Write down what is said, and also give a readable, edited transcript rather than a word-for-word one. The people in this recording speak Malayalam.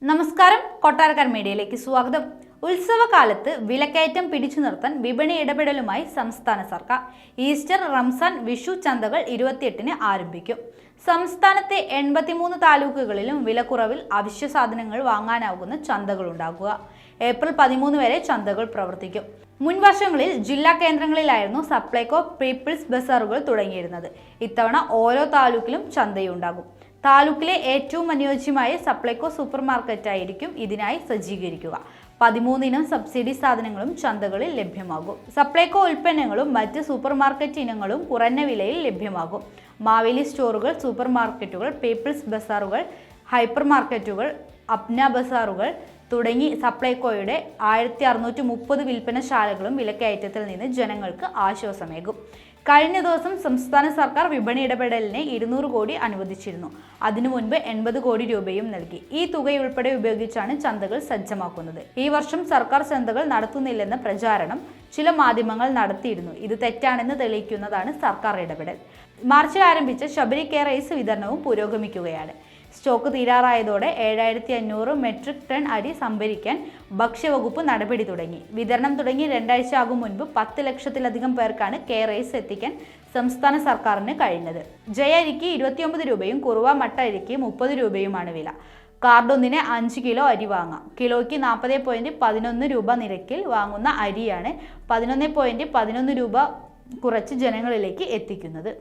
നമസ്കാരം, കൊട്ടാരക്കര മീഡിയയിലേക്ക് സ്വാഗതം. ഉത്സവകാലത്ത് വിലക്കയറ്റം പിടിച്ചു നിർത്താൻ വിപണി ഇടപെടലുമായി സംസ്ഥാന സർക്കാർ. ഈസ്റ്റർ, റംസാൻ, വിഷു ചന്തകൾ 28-ന് ആരംഭിക്കും. സംസ്ഥാനത്തെ 83 താലൂക്കുകളിലും വിലക്കുറവിൽ അവശ്യ സാധനങ്ങൾ വാങ്ങാനാകുന്ന ചന്തകൾ ഉണ്ടാകുക. ഏപ്രിൽ 13 വരെ ചന്തകൾ പ്രവർത്തിക്കും. മുൻ വർഷങ്ങളിൽ ജില്ലാ കേന്ദ്രങ്ങളിലായിരുന്നു സപ്ലൈകോ പീപ്പിൾസ് ബസാറുകൾ തുടങ്ങിയിരുന്നത്. ഇത്തവണ ഓരോ താലൂക്കിലും ചന്തയുണ്ടാകും. താലൂക്കിലെ ഏറ്റവും അനുയോജ്യമായ സപ്ലൈകോ സൂപ്പർ മാർക്കറ്റായിരിക്കും ഇതിനായി സജ്ജീകരിക്കുക. 13 ഇനം സബ്സിഡി സാധനങ്ങളും ചന്തകളിൽ ലഭ്യമാകും. സപ്ലൈകോ ഉൽപ്പന്നങ്ങളും മറ്റ് സൂപ്പർ മാർക്കറ്റ് ഇനങ്ങളും കുറഞ്ഞ വിലയിൽ ലഭ്യമാകും. മാവേലി സ്റ്റോറുകൾ, സൂപ്പർ മാർക്കറ്റുകൾ, പീപ്പിൾസ് ബസാറുകൾ, ഹൈപ്പർ മാർക്കറ്റുകൾ, അപ്ന ബസാറുകൾ തുടങ്ങി സപ്ലൈകോയുടെ 1630 വിൽപ്പനശാലകളും വിലക്കയറ്റത്തിൽ നിന്ന് ജനങ്ങൾക്ക് ആശ്വാസമേകും. കഴിഞ്ഞ ദിവസം സംസ്ഥാന സർക്കാർ വിപണി ഇടപെടലിന് 200 കോടി അനുവദിച്ചിരുന്നു. അതിനു മുൻപ് 80 കോടി രൂപയും നൽകി. ഈ തുകയുൾപ്പെടെ ഉപയോഗിച്ചാണ് ചന്തകൾ സജ്ജമാക്കുന്നത്. ഈ വർഷം സർക്കാർ ചന്തകൾ നടത്തുന്നില്ലെന്ന പ്രചാരണം ചില മാധ്യമങ്ങൾ നടത്തിയിരുന്നു. ഇത് തെറ്റാണെന്ന് തെളിയിക്കുന്നതാണ് സർക്കാർ ഇടപെടൽ. മാർച്ചിൽ ആരംഭിച്ച ശബരി കെ റൈസ് വിതരണവും പുരോഗമിക്കുകയാണ്. സ്റ്റോക്ക് തീരാറായതോടെ 7500 മെട്രിക് ടൺ അരി സംഭരിക്കാൻ ഭക്ഷ്യവകുപ്പ് നടപടി തുടങ്ങി. വിതരണം തുടങ്ങി 2 ആഴ്ച ആകും മുൻപ് 10 ലക്ഷത്തിലധികം പേർക്കാണ് കെ റൈസ് എത്തിക്കാൻ സംസ്ഥാന സർക്കാരിന് കഴിഞ്ഞത്. ജയ അരിക്ക് 29 രൂപയും കുറവ മട്ട അരിക്ക് 30 രൂപയുമാണ് വില. കാർഡൊന്നിന് 5 കിലോ അരി വാങ്ങാം. കിലോയ്ക്ക് 40.11 രൂപ നിരക്കിൽ വാങ്ങുന്ന അരിയാണ് 11.11 രൂപ കുറച്ച് ജനങ്ങളിലേക്ക് എത്തിക്കുന്നത്.